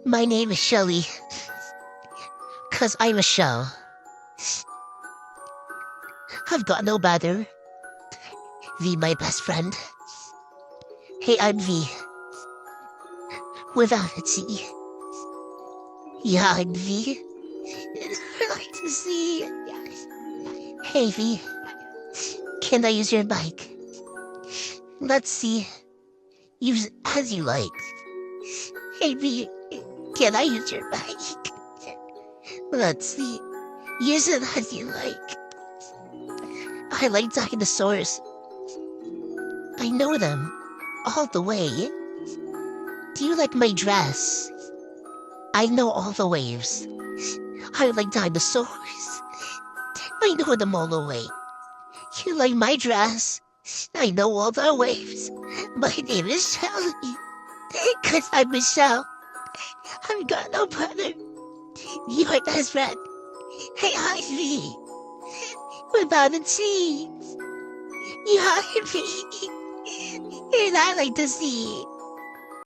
My name is Shelly, 'cause I'm a shell. I've got no brother. V, my best friend. Hey, I'm V. Without a T. Yeah, I'm V. I like to see. Hey, V. Can I use your mic? Let's see. Use it as you like. Hey, V. Can I use your mic? Let's see. Use it as you like. I like dinosaurs. I know them all the way. Do you like my dress? I know all the waves. I like dinosaurs. I know them all the way. You like my dress? I know all the waves. My name is Shelly. 'Cause I'm Michelle. I've got no brother. You're my best friend. Hey, hi, V. Without a T. You hi, V. And I like to see.